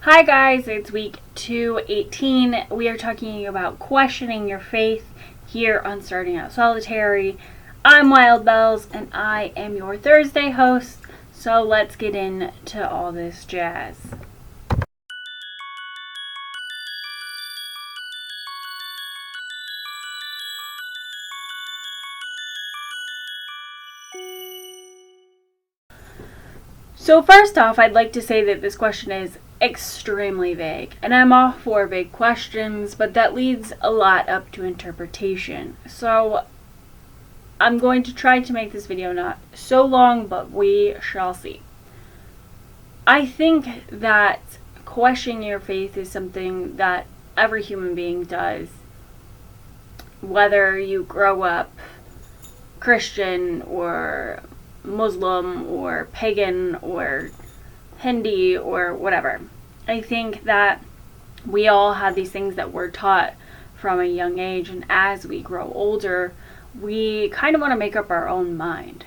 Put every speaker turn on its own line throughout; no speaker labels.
Hi guys, it's week 218. We are talking about questioning your faith here on Starting Out Solitary. I'm Wyld Bells and I am your Thursday host, so let's get into all this jazz. So first off, I'd like to say that this question is extremely vague, and I'm all for vague questions, but that leaves a lot up to interpretation. So I'm going to try to make this video not so long, but we shall see. I think that questioning your faith is something that every human being does, whether you grow up Christian or Muslim or Pagan or Hindi or whatever. I think that we all have these things that we're taught from a young age, and as we grow older, we kind of want to make up our own mind.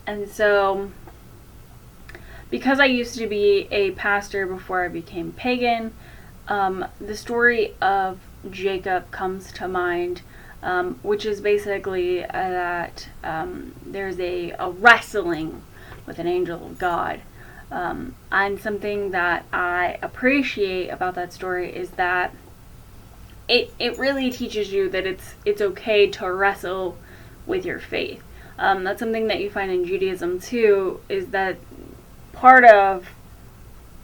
And so, because I used to be a pastor before I became pagan, the story of Jacob comes to mind, which is basically that there's a wrestling with an angel of God. And something that I appreciate about that story is that it really teaches you that it's okay to wrestle with your faith. That's something that you find in Judaism too, is that part of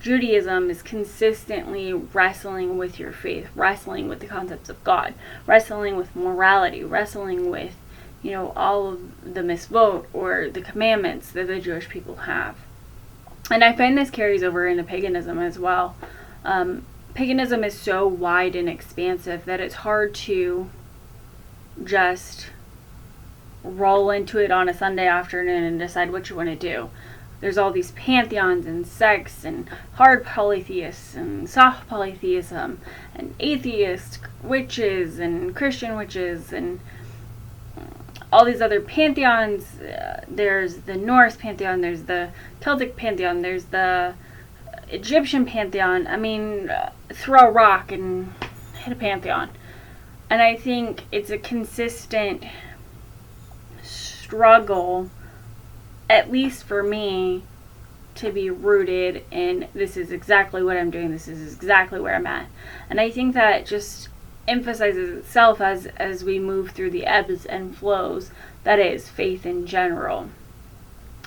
Judaism is consistently wrestling with your faith, wrestling with the concepts of God, wrestling with morality, wrestling with, all of the mitzvot or the commandments that the Jewish people have. And I find this carries over into paganism as well. Paganism is so wide and expansive that it's hard to just roll into it on a Sunday afternoon and decide what you want to do. There's all these pantheons and sects and hard polytheists and soft polytheism and atheist witches and Christian witches and all these other pantheons. There's the Norse pantheon, there's the Celtic pantheon, there's the Egyptian pantheon. I mean, throw a rock and hit a pantheon. And I think it's a consistent struggle, at least for me, to be rooted in this is exactly what I'm doing, this is exactly where I'm at. And I think that just emphasizes itself as we move through the ebbs and flows that is faith in general,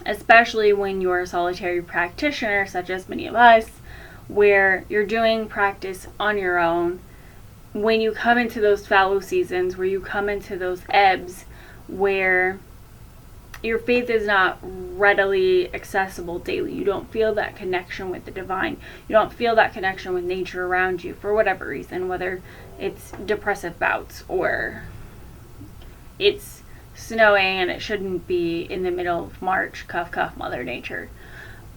especially when you're a solitary practitioner such as many of us, where you're doing practice on your own. When you come into those fallow seasons, where you come into those ebbs where your faith is not readily accessible daily. You don't feel that connection with the divine. You don't feel that connection with nature around you for whatever reason, whether it's depressive bouts or it's snowing and it shouldn't be in the middle of March, cuff cuff Mother Nature.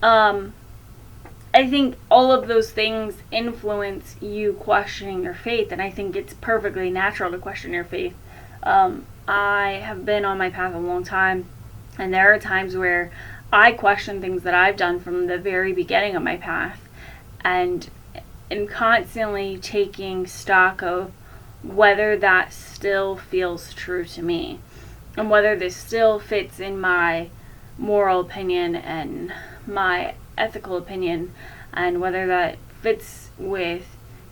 I think all of those things influence you questioning your faith, and I think it's perfectly natural to question your faith. I have been on my path a long time, and there are times where I question things that I've done from the very beginning of my path, and am constantly taking stock of whether that still feels true to me, and whether this still fits in my moral opinion and my ethical opinion, and whether that fits with,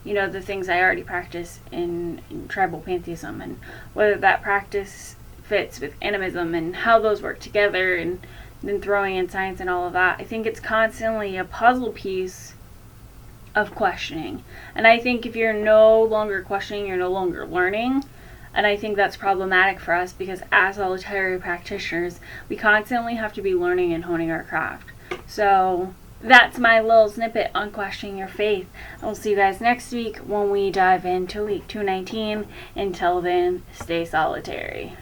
the things I already practice in tribal pantheism, and whether that practice fits with animism and how those work together, and then throwing in science and all of that. I think it's constantly a puzzle piece of questioning. And I think if you're no longer questioning, you're no longer learning. And I think that's problematic for us, because as solitary practitioners, we constantly have to be learning and honing our craft. So that's my little snippet on questioning your faith. I'll see you guys next week when we dive into week 219. Until then, stay solitary.